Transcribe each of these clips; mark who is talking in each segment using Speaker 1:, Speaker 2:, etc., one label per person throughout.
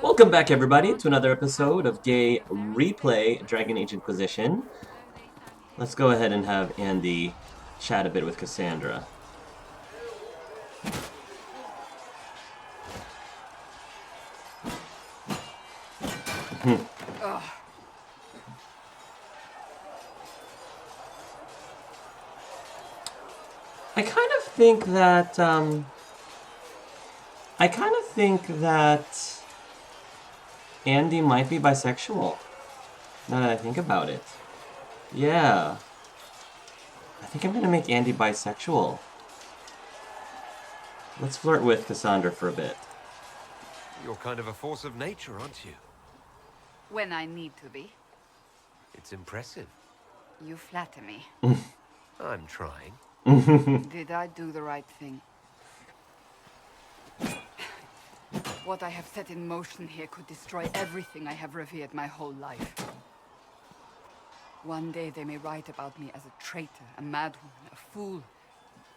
Speaker 1: Welcome back, everybody, to another episode of Gay Replay Dragon Age Inquisition. Let's go ahead and have Andy chat a bit with Cassandra. I kind of think that, Andy might be bisexual, now that I think about it. Yeah. I think I'm gonna make Andy bisexual. Let's flirt with Cassandra for a bit.
Speaker 2: You're kind of a force of nature, aren't you?
Speaker 3: When I need to be.
Speaker 2: It's impressive.
Speaker 3: You flatter me.
Speaker 2: I'm trying.
Speaker 3: Did I do the right thing? What I have set in motion here could destroy everything I have revered my whole life. One day they may write about me as a traitor, a madwoman, a fool,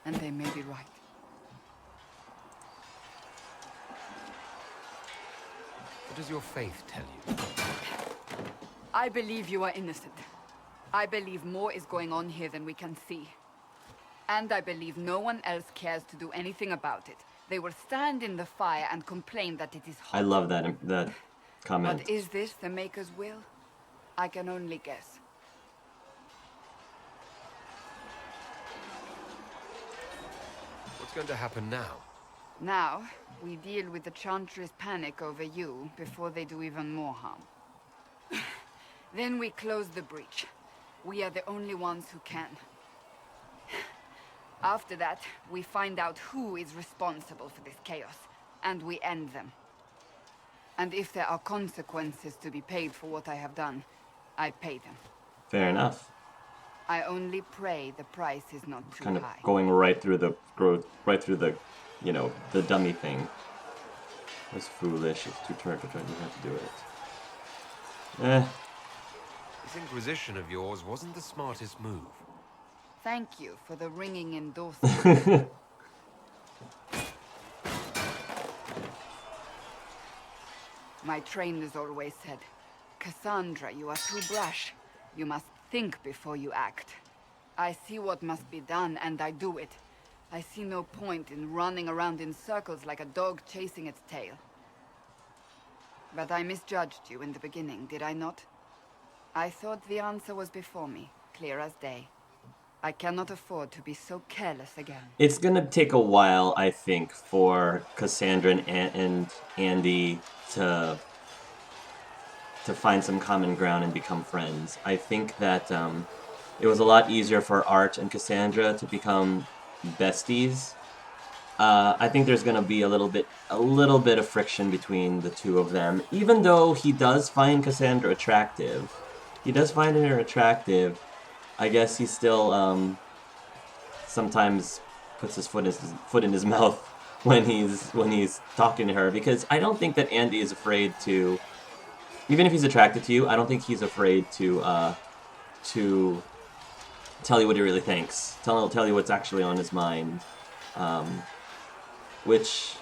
Speaker 3: and they may be right.
Speaker 2: What does your faith tell you?
Speaker 3: I believe you are innocent. I believe more is going on here than we can see. And I believe no one else cares to do anything about it. They will stand in the fire and complain that it is hot.
Speaker 1: I love that comment.
Speaker 3: But is this the Maker's will? I can only guess.
Speaker 2: What's going to happen now?
Speaker 3: Now, we deal with the Chantry's panic over you before they do even more harm. Then we close the breach. We are the only ones who can. After that, we find out who is responsible for this chaos, and we end them. And if there are consequences to be paid for what I have done, I pay them.
Speaker 1: Fair enough.
Speaker 3: I only pray the price is not too
Speaker 1: Kind of
Speaker 3: high.
Speaker 1: going right through the you know, the dummy thing. It was foolish. It's too turtle. You have to do it.
Speaker 2: This Inquisition of yours wasn't the smartest move.
Speaker 3: Thank you for the ringing endorsement. My trainers always said, Cassandra, you are too brash. You must think before you act. I see what must be done, and I do it. I see no point in running around in circles like a dog chasing its tail. But I misjudged you in the beginning, did I not? I thought the answer was before me, clear as day. I cannot afford to be so careless again.
Speaker 1: It's gonna take a while, I think, for Cassandra and Andy to find some common ground and become friends. I think that it was a lot easier for Art and Cassandra to become besties. I think there's gonna be a little bit of friction between the two of them, even though he does find Cassandra attractive. He does find her attractive. I guess he still sometimes puts his foot in his mouth when he's talking to her, because I don't think that Andy is afraid to, even if he's attracted to you, I don't think he's afraid to tell you what he really thinks. Tell you what's actually on his mind. Which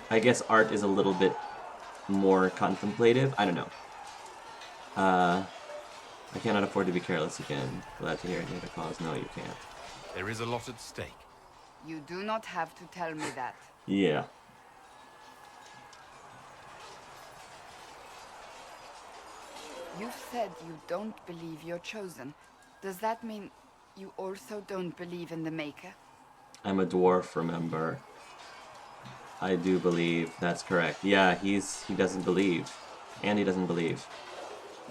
Speaker 1: I guess Art is a little bit more contemplative. I don't know. I cannot afford to be careless again. Glad to hear the cause. No, you can't.
Speaker 2: There is a lot at stake.
Speaker 3: You do not have to tell me that.
Speaker 1: Yeah.
Speaker 3: You've said you don't believe you're chosen. Does that mean you also don't believe in the Maker?
Speaker 1: I'm a dwarf, remember. I do believe that's correct. Yeah, he doesn't believe. Andy doesn't believe.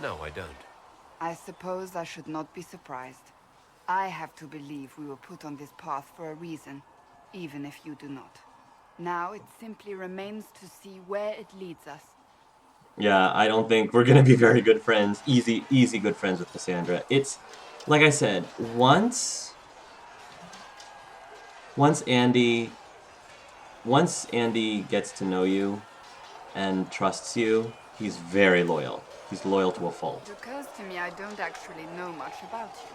Speaker 2: No, I don't.
Speaker 3: I suppose I should not be surprised. I have to believe we were put on this path for a reason, even if you do not. Now it simply remains to see where it leads us.
Speaker 1: Yeah, I don't think we're gonna be very good friends. Easy good friends with Cassandra. It's, like I said, once Andy gets to know you and trusts you, he's very loyal. He's loyal to a fault.
Speaker 3: It occurs to me I don't actually know much about you.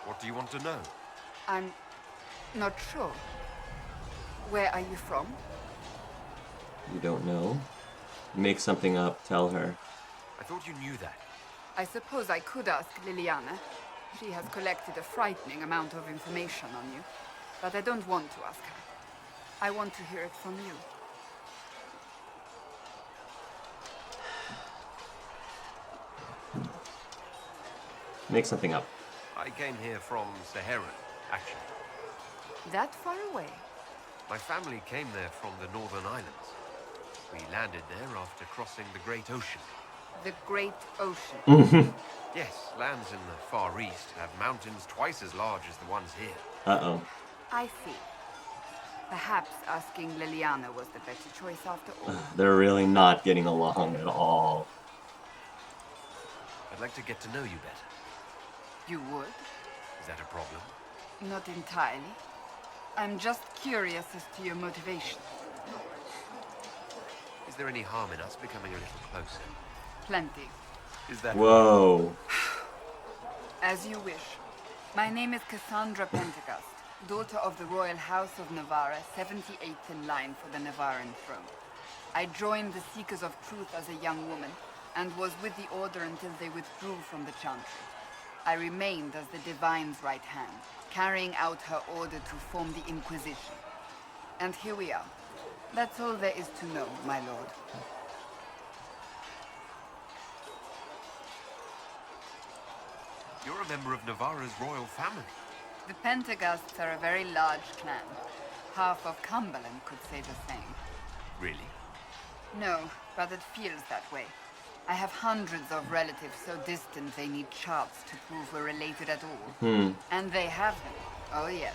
Speaker 2: What do you want to know?
Speaker 3: I'm not sure. Where are you from?
Speaker 1: You don't know? Make something up, tell her.
Speaker 2: I thought you knew that.
Speaker 3: I suppose I could ask Liliana. She has collected a frightening amount of information on you. But I don't want to ask her. I want to hear it from you.
Speaker 1: Make something up.
Speaker 2: I came here from Sahara, actually.
Speaker 3: That far away?
Speaker 2: My family came there from the Northern Islands. We landed there after crossing the Great Ocean.
Speaker 3: The Great Ocean.
Speaker 2: Yes, lands in the Far East have mountains twice as large as the ones here.
Speaker 1: Uh-oh.
Speaker 3: I see. Perhaps asking Liliana was the better choice after all.
Speaker 1: They're really not getting along at all.
Speaker 2: I'd like to get to know you better.
Speaker 3: You would?
Speaker 2: Is that a problem?
Speaker 3: Not entirely. I'm just curious as to your motivation.
Speaker 2: Is there any harm in us becoming a little closer?
Speaker 3: Plenty.
Speaker 2: Is that...
Speaker 1: Whoa.
Speaker 3: As you wish. My name is Cassandra Pentecost, daughter of the Royal House of Navarra, 78th in line for the Navarran throne. I joined the Seekers of Truth as a young woman, and was with the Order until they withdrew from the Chantry. I remained as the Divine's right hand, carrying out her order to form the Inquisition. And here we are. That's all there is to know, my lord.
Speaker 2: You're a member of Navarra's royal family.
Speaker 3: The Pentecosts are a very large clan. Half of Cumberland could say the same.
Speaker 2: Really?
Speaker 3: No, but it feels that way. I have hundreds of relatives so distant they need charts to prove we're related at all. And they have them. Oh yes.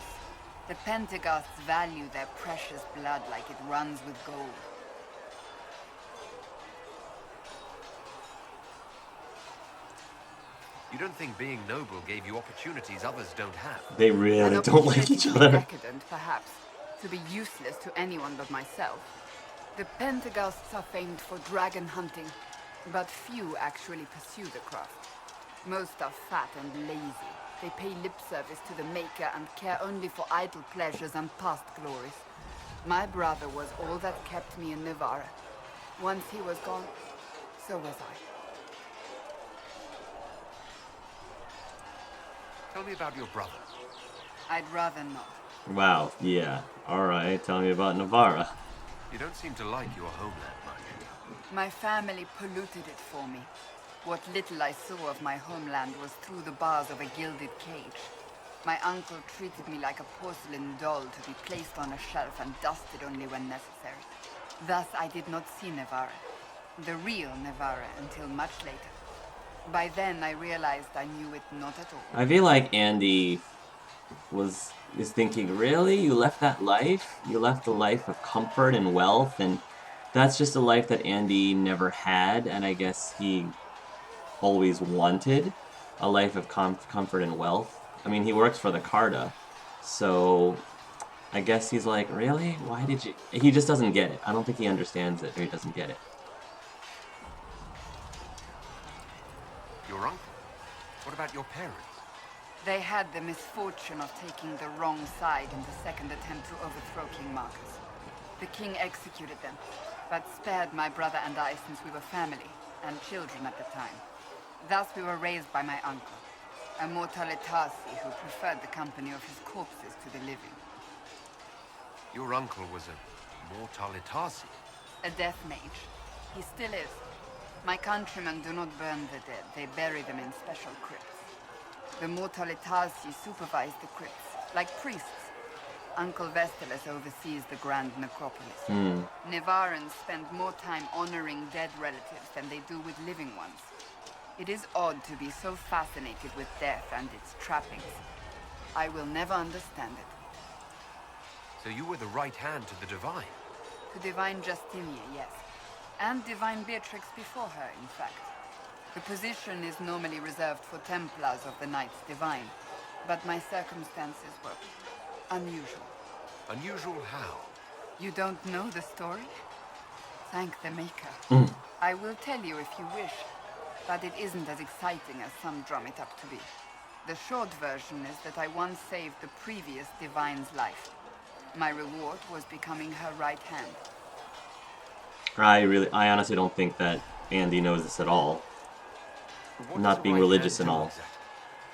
Speaker 3: The Pentecosts value their precious blood like it runs with gold.
Speaker 2: You don't think being noble gave you opportunities others don't have?
Speaker 1: They really
Speaker 3: An
Speaker 1: don't like
Speaker 3: opportunity
Speaker 1: each
Speaker 3: to be
Speaker 1: other.
Speaker 3: decadent, perhaps. To be useless to anyone but myself. The Pentecosts are famed for dragon hunting, but few actually pursue the craft. Most are fat and lazy. They pay lip service to the Maker and care only for idle pleasures and past glories. My brother was all that kept me in Navarra. Once he was gone, so was I.
Speaker 2: Tell me about your brother.
Speaker 3: I'd rather not.
Speaker 1: Wow, yeah. Alright, tell me about Navarra.
Speaker 2: You don't seem to like your homeland much.
Speaker 3: My family polluted it for me. What little I saw of my homeland was through the bars of a gilded cage. My uncle treated me like a porcelain doll to be placed on a shelf and dusted only when necessary. Thus I did not see Navarra, the real Navarra, until much later. By then I realized I knew it not at all.
Speaker 1: I feel like Andy is thinking, really? You left that life? You left a life of comfort and wealth, and that's just a life that Andy never had, and I guess he always wanted a life of comfort and wealth. I mean, he works for the Carta, so I guess he's like, really? Why did you... He just doesn't get it. I don't think he understands it, or he doesn't get it.
Speaker 2: Your uncle? What about your parents?
Speaker 3: They had the misfortune of taking the wrong side in the second attempt to overthrow King Marcus. The king executed them, but spared my brother and I since we were family, and children at the time. Thus we were raised by my uncle, a mortalitasi who preferred the company of his corpses to the living.
Speaker 2: Your uncle was a mortalitasi.
Speaker 3: A death mage. He still is. My countrymen do not burn the dead, they bury them in special crypts. The mortalitasi supervise the crypts, like priests. Uncle Vestalis oversees the grand necropolis. Navarrans spend more time honoring dead relatives than they do with living ones. It is odd to be so fascinated with death and its trappings. I will never understand it.
Speaker 2: So you were the right hand to the Divine?
Speaker 3: To Divine Justinia, yes. And Divine Beatrix before her, in fact. The position is normally reserved for Templars of the Knights Divine, but my circumstances were unusual.
Speaker 2: Unusual how?
Speaker 3: You don't know the story? Thank the Maker. I will tell you if you wish, but it isn't as exciting as some drum it up to be. The short version is that I once saved the previous Divine's life. My reward was becoming her right hand.
Speaker 1: I honestly don't think that Andy knows this at all.
Speaker 2: But what does
Speaker 1: Not
Speaker 2: a
Speaker 1: being
Speaker 2: right
Speaker 1: religious
Speaker 2: hand
Speaker 1: and
Speaker 2: do
Speaker 1: all.
Speaker 2: exactly?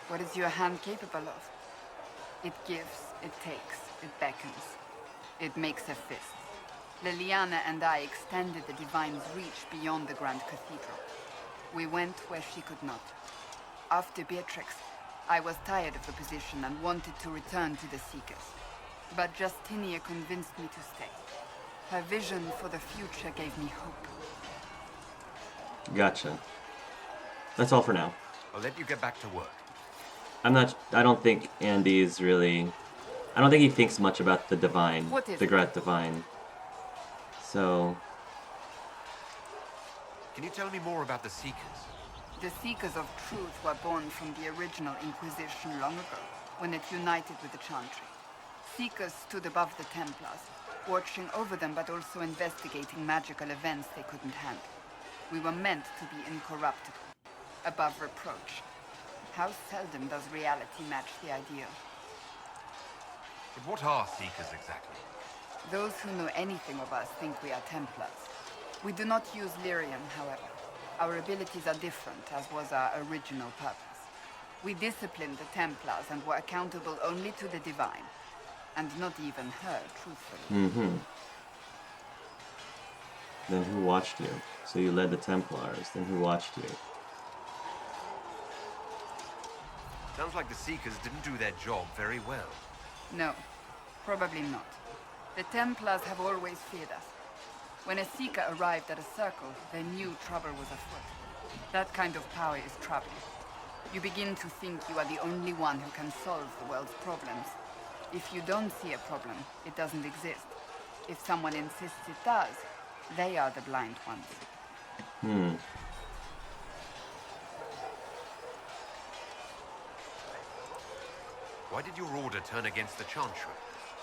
Speaker 3: What is your hand capable of? It gives, it takes, it beckons. It makes a fist. Liliana and I extended the Divine's reach beyond the Grand Cathedral. We went where she could not. After Beatrix, I was tired of the position and wanted to return to the Seekers. But Justinia convinced me to stay. Her vision for the future gave me hope.
Speaker 1: Gotcha. That's all for now.
Speaker 2: I'll let you get back to work.
Speaker 1: I don't think Andy's really... I don't think he thinks much about the Divine.
Speaker 3: What is
Speaker 1: the
Speaker 3: it?
Speaker 1: Great Divine. So...
Speaker 2: Can you tell me more about the Seekers?
Speaker 3: The Seekers of Truth were born from the original Inquisition long ago, when it united with the Chantry. Seekers stood above the Templars, watching over them but also investigating magical events they couldn't handle. We were meant to be incorruptible, above reproach. How seldom does reality match the ideal?
Speaker 2: But what are Seekers exactly?
Speaker 3: Those who know anything of us think we are Templars. We do not use lyrium, however. Our abilities are different, as was our original purpose. We disciplined the Templars and were accountable only to the Divine. And not even her, truthfully.
Speaker 1: Mm-hmm. Then who watched you? So you led the Templars. Then who watched you?
Speaker 2: Sounds like the Seekers didn't do their job very well.
Speaker 3: No, probably not. The Templars have always feared us. When a Seeker arrived at a circle, they knew trouble was afoot. That kind of power is troubling. You begin to think you are the only one who can solve the world's problems. If you don't see a problem, it doesn't exist. If someone insists it does, they are the blind ones.
Speaker 2: Why did your order turn against the Chantry?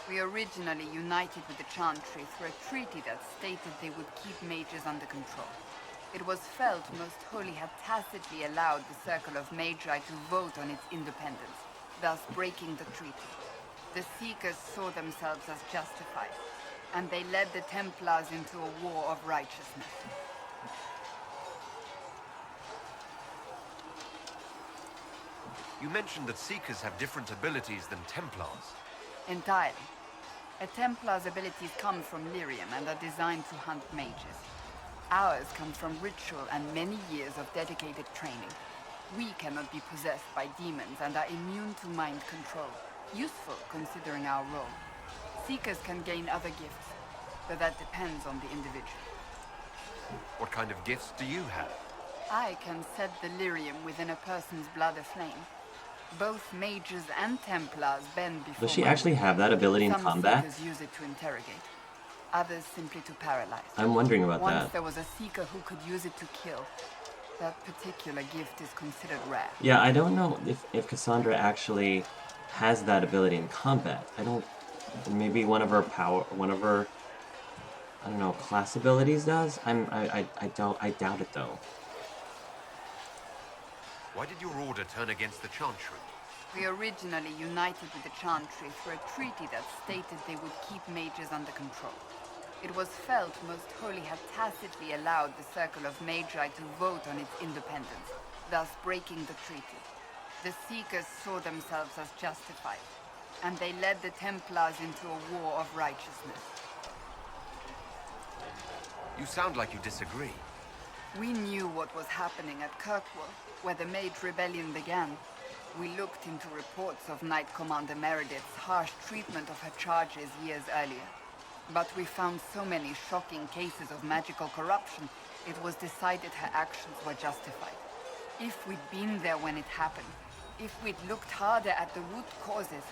Speaker 3: We originally united with the Chantry through a treaty that stated they would keep mages under control. It was felt Most Holy had tacitly allowed the Circle of Magi to vote on its independence, thus breaking the treaty. The Seekers saw themselves as justified, and they led the Templars into a war of righteousness.
Speaker 2: You mentioned that Seekers have different abilities than Templars.
Speaker 3: Entirely. A Templar's abilities come from lyrium and are designed to hunt mages. Ours come from ritual and many years of dedicated training. We cannot be possessed by demons and are immune to mind control. Useful considering our role. Seekers can gain other gifts, but that depends on the individual.
Speaker 2: What kind of gifts do you have?
Speaker 3: I can set the lyrium within a person's blood aflame. Both mages and Templars bend before
Speaker 1: Does she
Speaker 3: my
Speaker 1: actually
Speaker 3: will.
Speaker 1: have that ability in
Speaker 3: Some
Speaker 1: combat?
Speaker 3: Seekers use it to interrogate. Others simply to paralyze.
Speaker 1: I'm wondering about
Speaker 3: Once
Speaker 1: that.
Speaker 3: there was a Seeker who could use it to kill. That particular gift is considered rare.
Speaker 1: Yeah, I don't know if Cassandra actually has that ability in combat. I don't... Maybe one of her I don't know, class abilities does? I doubt it though.
Speaker 2: Why did your order turn against the Chantry?
Speaker 3: We originally united with the Chantry through a treaty that stated they would keep mages under control. It was felt Most Holy had tacitly allowed the Circle of Magi to vote on its independence, thus breaking the treaty. The Seekers saw themselves as justified, and they led the Templars into a war of righteousness.
Speaker 2: You sound like you disagree.
Speaker 3: We knew what was happening at Kirkwall, where the Mage Rebellion began. We looked into reports of Knight Commander Meredith's harsh treatment of her charges years earlier. But we found so many shocking cases of magical corruption, it was decided her actions were justified. If we'd been there when it happened, if we'd looked harder at the root causes...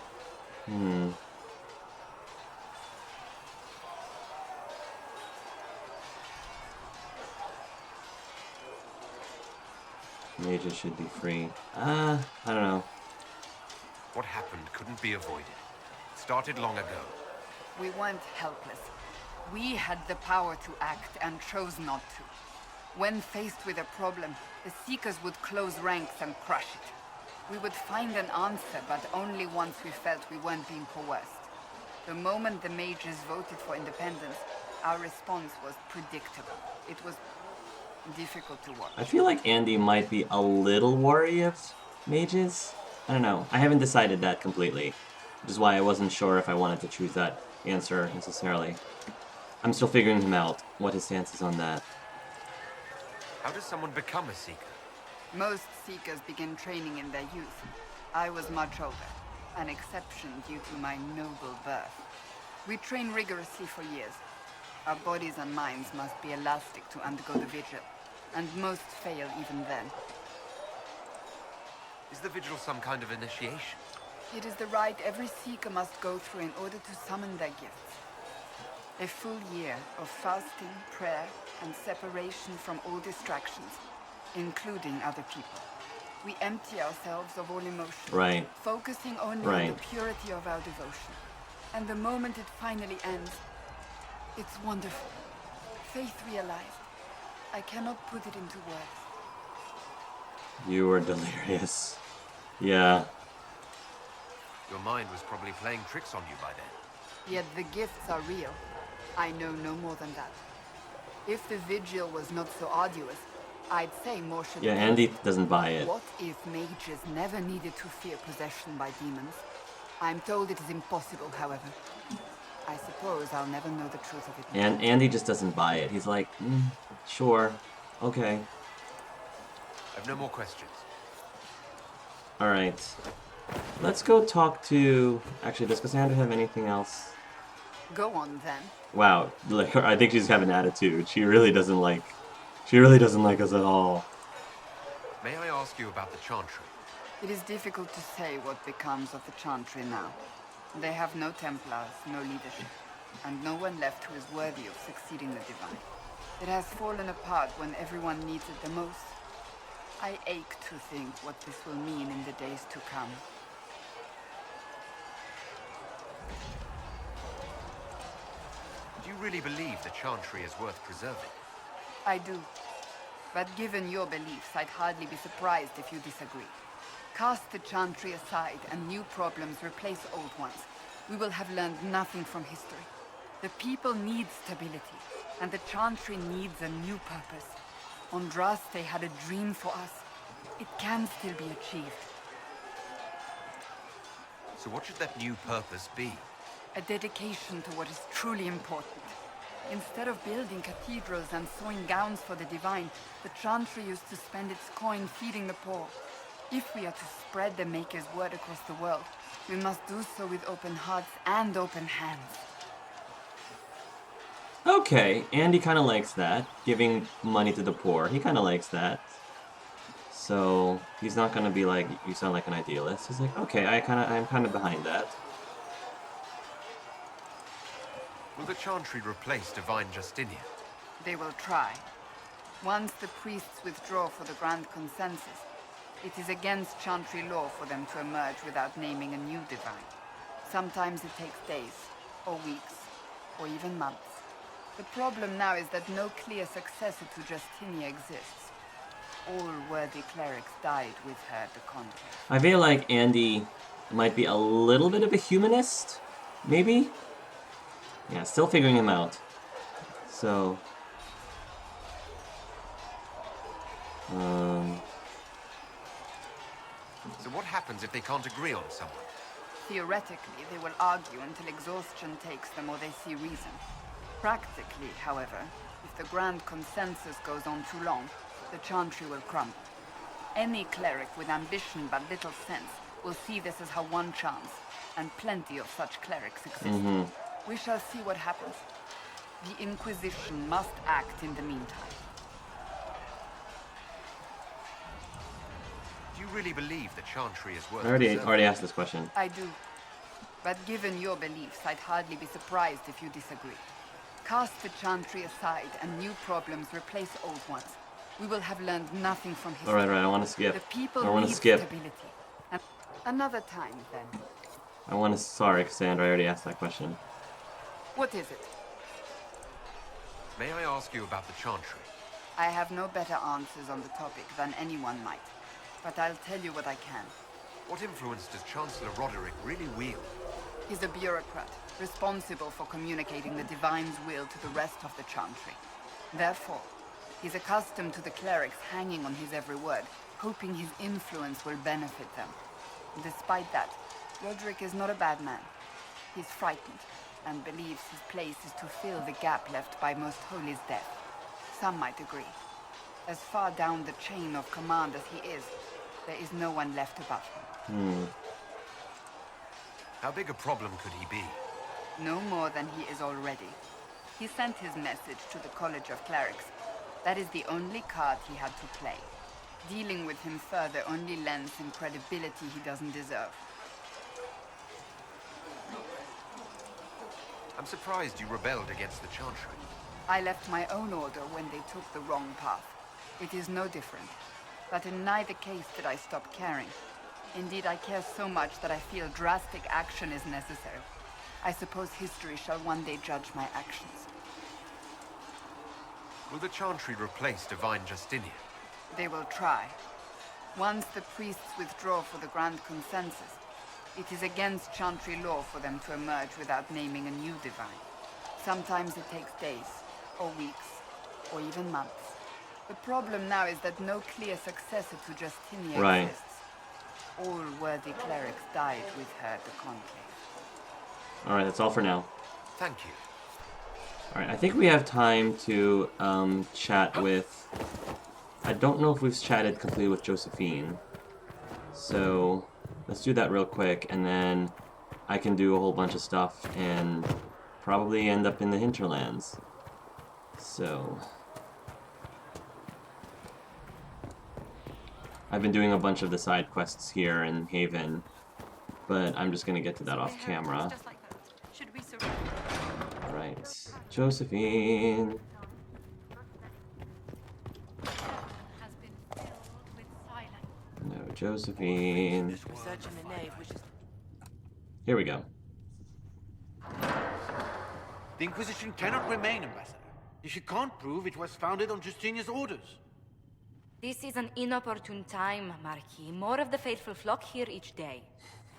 Speaker 1: Mages should be free. I don't know.
Speaker 2: What happened couldn't be avoided. It started long ago.
Speaker 3: We weren't helpless. We had the power to act and chose not to. When faced with a problem, the Seekers would close ranks and crush it. We would find an answer, but only once we felt we weren't being coerced. The moment the mages voted for independence, Our response was predictable. It was difficult to watch.
Speaker 1: I feel like Andy might be a little wary of mages. I don't know. I haven't decided that completely, which is why I wasn't sure if I wanted to choose that answer necessarily. I'm still figuring him out, what his stance is on that.
Speaker 2: How does someone become a Seeker?
Speaker 3: Most Seekers begin training in their youth. I was much older, an exception due to my noble birth. We train rigorously for years. Our bodies and minds must be elastic to undergo the vigil, and most fail even then.
Speaker 2: Is the vigil some kind of initiation?
Speaker 3: It is the rite every Seeker must go through in order to summon their gifts. A full year of fasting, prayer, and separation from all distractions, including other people. We empty ourselves of all emotion,
Speaker 1: Right.
Speaker 3: focusing only on the purity of our devotion. And the moment it finally ends, it's wonderful. Faith realized. I cannot put it into words.
Speaker 1: You were delirious. Yeah.
Speaker 2: Your mind was probably playing tricks on you by then.
Speaker 3: Yet the gifts are real. I know no more than that. If the vigil was not so arduous, I'd say more should be done.
Speaker 1: Andy doesn't buy it.
Speaker 3: What if mages never needed to fear possession by demons? I'm told it is impossible, however. I suppose I'll never know the truth of it.
Speaker 1: And Andy just doesn't buy it. He's like, sure, okay.
Speaker 2: I've no more questions.
Speaker 1: Alright. Let's go talk to... Actually, does Cassandra have anything else?
Speaker 3: Go on, then.
Speaker 1: Wow, like, I think she's having an attitude. She really doesn't like us at all.
Speaker 2: May I ask you about the Chantry?
Speaker 3: It is difficult to say what becomes of the Chantry now. They have no Templars, no leadership, and no one left who is worthy of succeeding the Divine. It has fallen apart when everyone needs it the most. I ache to think what this will mean in the days to come.
Speaker 2: Do you really believe the Chantry is worth preserving?
Speaker 3: I do. But given your beliefs, I'd hardly be surprised if you disagree. Cast the Chantry aside and new problems replace old ones. We will have learned nothing from history. The people need stability, and the Chantry needs a new purpose. Andraste had a dream for us. It can still be achieved.
Speaker 2: So what should that new purpose be?
Speaker 3: A dedication to what is truly important. Instead of building cathedrals and sewing gowns for the Divine, the Chantry used to spend its coin feeding the poor. If we are to spread the Maker's word across the world, we must do so with open hearts and open hands.
Speaker 1: Okay, Andy kind of likes that. Giving money to the poor. He kind of likes that. So, he's not going to be like, you sound like an idealist. He's like, okay, I'm kind of behind that.
Speaker 2: Will the Chantry replace Divine Justinian?
Speaker 3: They will try. Once the priests withdraw for the Grand Consensus, it is against Chantry law for them to emerge without naming a new Divine. Sometimes it takes days, or weeks, or even months. The problem now is that no clear successor to Justinia exists. All worthy clerics died with her at the conclave.
Speaker 1: I feel like Andy might be a little bit of a humanist, maybe? Yeah, still figuring him out. So...
Speaker 2: So what happens if they can't agree on someone?
Speaker 3: Theoretically, they will argue until exhaustion takes them or they see reason. Practically, however, if the Grand Consensus goes on too long, the Chantry will crumble. Any cleric with ambition but little sense will see this as her one chance, and plenty of such clerics exist. We shall see what happens. The Inquisition must act in the meantime.
Speaker 2: Do you really believe the Chantry is worth
Speaker 1: I
Speaker 2: preserving?
Speaker 1: already asked this question.
Speaker 3: I do. But given your beliefs, I'd hardly be surprised if you disagree. Cast the Chantry aside and new problems replace old ones. We will have learned nothing from history.
Speaker 1: Alright, I want to skip.
Speaker 3: The people
Speaker 1: I want to
Speaker 3: need
Speaker 1: skip.
Speaker 3: stability. And another time, then.
Speaker 1: I want to... Sorry, Cassandra, I already asked that question.
Speaker 3: What is it?
Speaker 2: May I ask you about the Chantry?
Speaker 3: I have no better answers on the topic than anyone might. But I'll tell you what I can.
Speaker 2: What influence does Chancellor Roderick really wield?
Speaker 3: He's a bureaucrat, responsible for communicating the Divine's will to the rest of the Chantry. Therefore, he's accustomed to the clerics hanging on his every word, hoping his influence will benefit them. Despite that, Roderick is not a bad man. He's frightened, and believes his place is to fill the gap left by Most Holy's death. Some might agree. As far down the chain of command as he is, there is no one left above him.
Speaker 2: How big a problem could he be?
Speaker 3: No more than he is already. He sent his message to the College of Clerics. That is the only card he had to play. Dealing with him further only lends him credibility he doesn't deserve.
Speaker 2: I'm surprised you rebelled against the Chantry.
Speaker 3: I left my own order when they took the wrong path. It is no different. But in neither case did I stop caring. Indeed, I care so much that I feel drastic action is necessary. I suppose history shall one day judge my actions.
Speaker 2: Will the Chantry replace Divine Justinian?
Speaker 3: They will try. Once the priests withdraw for the Grand Consensus, it is against Chantry law for them to emerge without naming a new Divine. Sometimes it takes days, or weeks, or even months. The problem now is that no clear successor to Justinia exists. All worthy clerics died with her at the Conclave.
Speaker 1: Alright, that's all for now.
Speaker 2: Thank you.
Speaker 1: Alright, I think we have time to chat with... I don't know if we've chatted completely with Josephine. So, let's do that real quick, and then I can do a whole bunch of stuff and probably end up in the hinterlands. So... I've been doing a bunch of the side quests here in Haven, but I'm just gonna get to that off camera. Alright, Josephine. No, Josephine. Here we go.
Speaker 4: The Inquisition cannot remain, Ambassador, if you can't prove it was founded on Justinia's orders.
Speaker 5: This is an inopportune time, Marquis. More of the faithful flock here each day.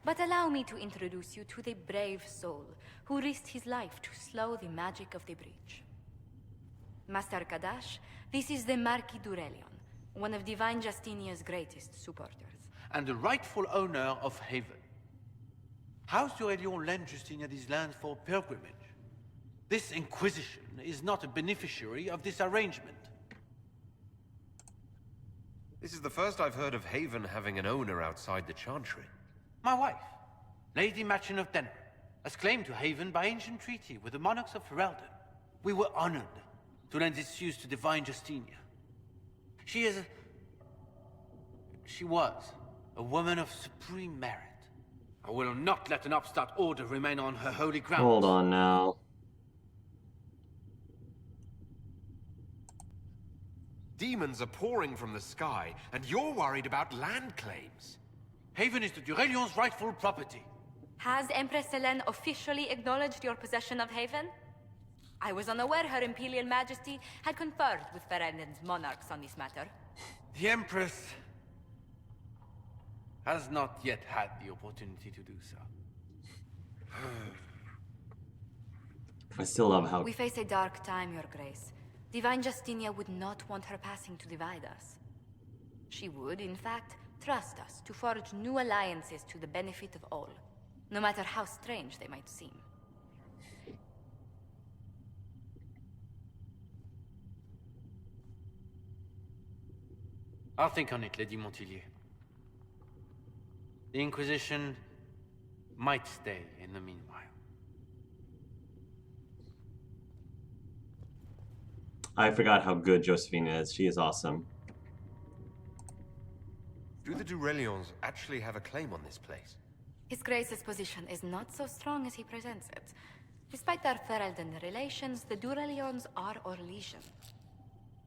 Speaker 5: But allow me to introduce you to the brave soul who risked his life to slow the magic of the breach. Master Kadash, this is the Marquis d'Aurelion, one of Divine Justinia's greatest supporters.
Speaker 4: And the rightful owner of Haven. House d'Aurelion lent Justinia these lands for pilgrimage. This Inquisition is not a beneficiary of this arrangement.
Speaker 2: This is the first I've heard of Haven having an owner outside the Chantry.
Speaker 4: My wife, Lady Machin of Denner, has claimed to Haven by ancient treaty with the monarchs of Ferelden. We were honored to lend its use to Divine Justinia. She was a woman of supreme merit. I will not let an upstart order remain on her holy ground.
Speaker 1: Hold on now.
Speaker 2: Demons are pouring from the sky, and you're worried about land claims.
Speaker 4: Haven is the d'Aurelion's rightful property.
Speaker 5: Has Empress Selene officially acknowledged your possession of Haven? I was unaware Her Imperial Majesty had conferred with Ferelden's monarchs on this matter.
Speaker 4: The Empress has not yet had the opportunity to do so.
Speaker 1: I still love how...
Speaker 5: We face a dark time, Your Grace. Divine Justinia would not want her passing to divide us. She would, in fact, trust us to forge new alliances to the benefit of all, no matter how strange they might seem.
Speaker 4: I'll think on it, Lady Montilyet. The Inquisition might stay in the meanwhile.
Speaker 1: I forgot how good Josephine is. She is awesome.
Speaker 2: Do the d'Aurelions actually have a claim on this place?
Speaker 5: His Grace's position is not so strong as he presents it. Despite their Ferelden relations, the d'Aurelions are Orlesian.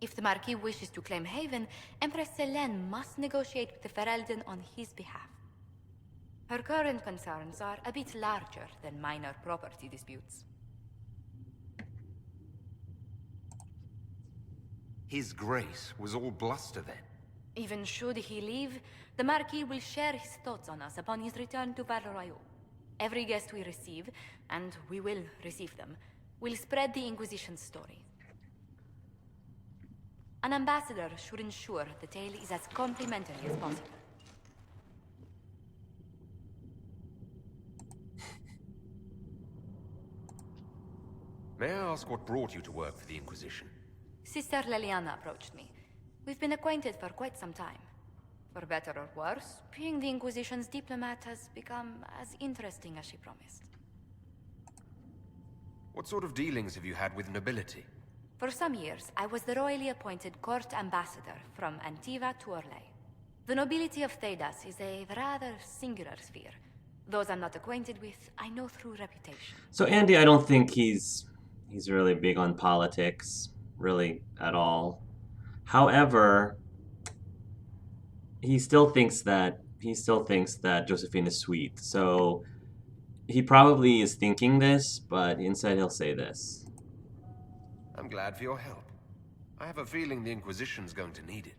Speaker 5: If the Marquis wishes to claim Haven, Empress Selene must negotiate with the Ferelden on his behalf. Her current concerns are a bit larger than minor property disputes.
Speaker 2: His Grace was all bluster then.
Speaker 5: Even should he leave, the Marquis will share his thoughts on us upon his return to Val Royeaux. Every guest we receive, and we will receive them, will spread the Inquisition's story. An ambassador should ensure the tale is as complimentary as possible.
Speaker 2: May I ask what brought you to work for the Inquisition?
Speaker 5: Sister Leliana approached me. We've been acquainted for quite some time. For better or worse, being the Inquisition's diplomat has become as interesting as she promised.
Speaker 2: What sort of dealings have you had with nobility?
Speaker 5: For some years, I was the royally appointed court ambassador from Antiva to Orlais. The nobility of Thedas is a rather singular sphere. Those I'm not acquainted with, I know through reputation.
Speaker 1: So Andy, I don't think he's really big on politics, really at all. However, he still thinks that Josephine is sweet. So he probably is thinking this, but instead he'll say this.
Speaker 2: I'm glad for your help. I have a feeling the Inquisition's going to need it.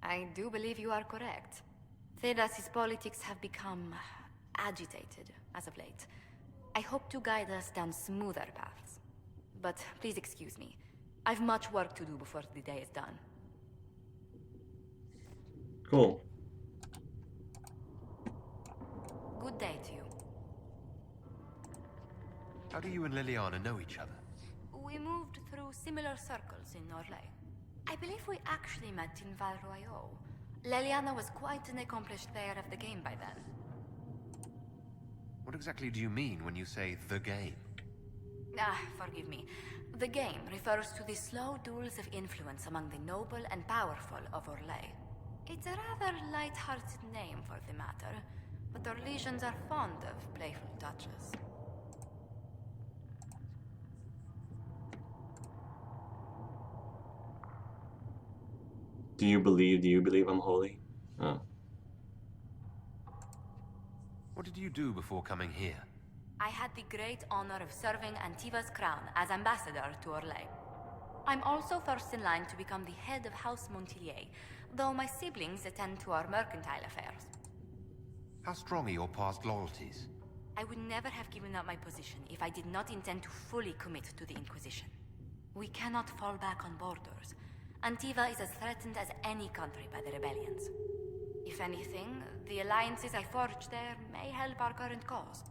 Speaker 5: I do believe you are correct. Thedas' politics have become agitated as of late. I hope to guide us down smoother paths. But please excuse me. I've much work to do before the day is done.
Speaker 1: Cool.
Speaker 5: Good day to you.
Speaker 2: How do you and Liliana know each other?
Speaker 5: We moved through similar circles in Orlais. I believe we actually met in Val Royaux. Leliana was quite an accomplished player of the game by then.
Speaker 2: What exactly do you mean when you say the game?
Speaker 5: Forgive me. The game refers to the slow duels of influence among the noble and powerful of Orlais. It's a rather light-hearted name for the matter, but Orlesians are fond of playful touches.
Speaker 1: Do you believe I'm holy? Oh.
Speaker 2: What did you do before coming here?
Speaker 5: I had the great honor of serving Antiva's crown as ambassador to Orlais. I'm also first in line to become the head of House Montilier, though my siblings attend to our mercantile affairs.
Speaker 2: How strong are your past loyalties?
Speaker 5: I would never have given up my position if I did not intend to fully commit to the Inquisition. We cannot fall back on borders. Antiva is as threatened as any country by the rebellions. If anything, the alliances I forged there may help our current cause.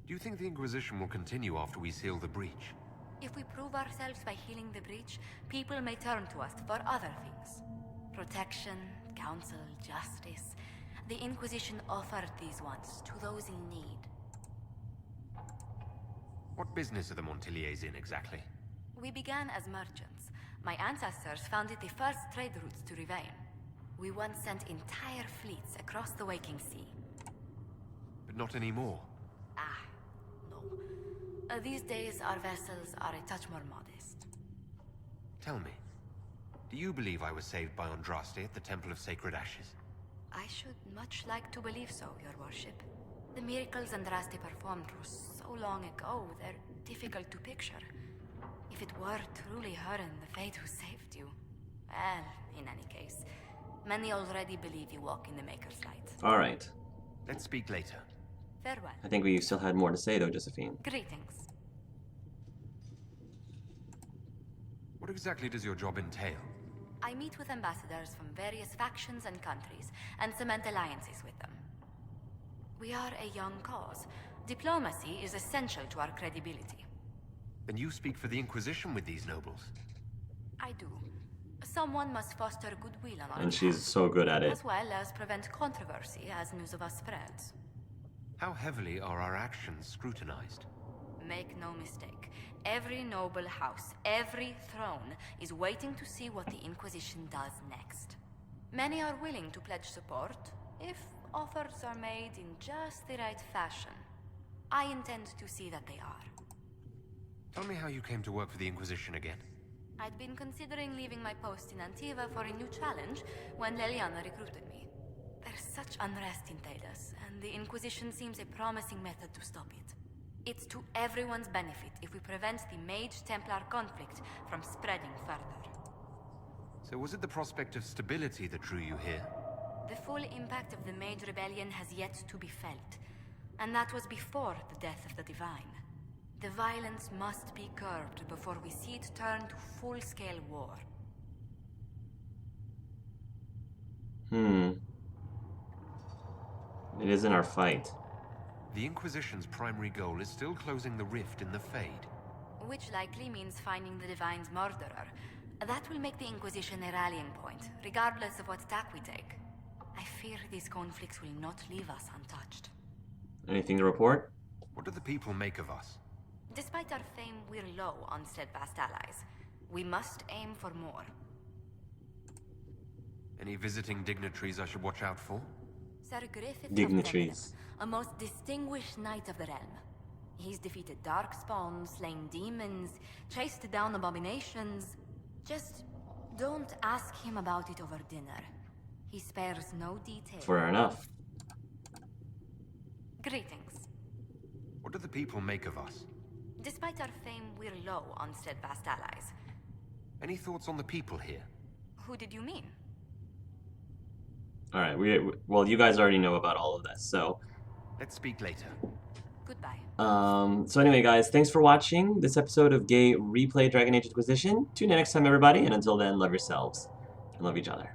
Speaker 2: Do you think the Inquisition will continue after we seal the breach?
Speaker 5: If we prove ourselves by healing the breach, people may turn to us for other things. Protection, counsel, justice. The Inquisition offered these once to those in need.
Speaker 2: What business are the Montiliers in exactly?
Speaker 5: We began as merchants. My ancestors founded the first trade routes to Rivain. We once sent entire fleets across the Waking Sea.
Speaker 2: But not anymore.
Speaker 5: No. These days, our vessels are a touch more modest.
Speaker 2: Tell me, do you believe I was saved by Andraste at the Temple of Sacred Ashes?
Speaker 5: I should much like to believe so, Your Worship. The miracles Andraste performed were so long ago, they're difficult to picture. If it were truly her and the Fate who saved you... Well, in any case, many already believe you walk in the Maker's light.
Speaker 1: Alright.
Speaker 2: Let's speak later.
Speaker 5: Farewell.
Speaker 1: I think we still had more to say though, Josephine.
Speaker 5: Greetings.
Speaker 2: What exactly does your job entail?
Speaker 5: I meet with ambassadors from various factions and countries, and cement alliances with them. We are a young cause. Diplomacy is essential to our credibility.
Speaker 2: Then you speak for the Inquisition with these nobles?
Speaker 5: I do. Someone must foster goodwill on our
Speaker 1: And she's
Speaker 5: behalf,
Speaker 1: so good at it.
Speaker 5: as well as prevent controversy as news of us spreads.
Speaker 2: How heavily are our actions scrutinized?
Speaker 5: Make no mistake. Every noble house, every throne, is waiting to see what the Inquisition does next. Many are willing to pledge support, if offers are made in just the right fashion. I intend to see that they are.
Speaker 2: Tell me how you came to work for the Inquisition again.
Speaker 5: I'd been considering leaving my post in Antiva for a new challenge when Leliana recruited me. There's such unrest in Thedas, and the Inquisition seems a promising method to stop it. It's to everyone's benefit if we prevent the Mage-Templar conflict from spreading further.
Speaker 2: So was it the prospect of stability that drew you here?
Speaker 5: The full impact of the Mage Rebellion has yet to be felt. and that was before the death of the Divine. The violence must be curbed before we see it turn to full-scale war.
Speaker 1: It isn't our fight.
Speaker 2: The Inquisition's primary goal is still closing the rift in the Fade.
Speaker 5: Which likely means finding the Divine's murderer. That will make the Inquisition a rallying point, regardless of what tack we take. I fear these conflicts will not leave us untouched.
Speaker 1: Anything to report?
Speaker 2: What do the people make of us?
Speaker 5: Despite our fame, we're low on steadfast allies. We must aim for more.
Speaker 2: Any visiting dignitaries I should watch out for?
Speaker 5: Sir Griffith of
Speaker 1: Dignitaries.
Speaker 5: Debenham, a most distinguished knight of the realm. He's defeated darkspawn, slain demons, chased down abominations. Just don't ask him about it over dinner. He spares no detail.
Speaker 1: Fair enough.
Speaker 5: Greetings.
Speaker 2: What do the people make of us?
Speaker 5: Despite our fame, we're low on steadfast allies.
Speaker 2: Any thoughts on the people here?
Speaker 5: Who did you mean?
Speaker 1: All right. Well, you guys already know about all of this, so.
Speaker 2: Let's speak later.
Speaker 5: Goodbye.
Speaker 1: So anyway, guys, thanks for watching this episode of Gay Replay Dragon Age Inquisition. Tune in next time, everybody, and until then, love yourselves and love each other.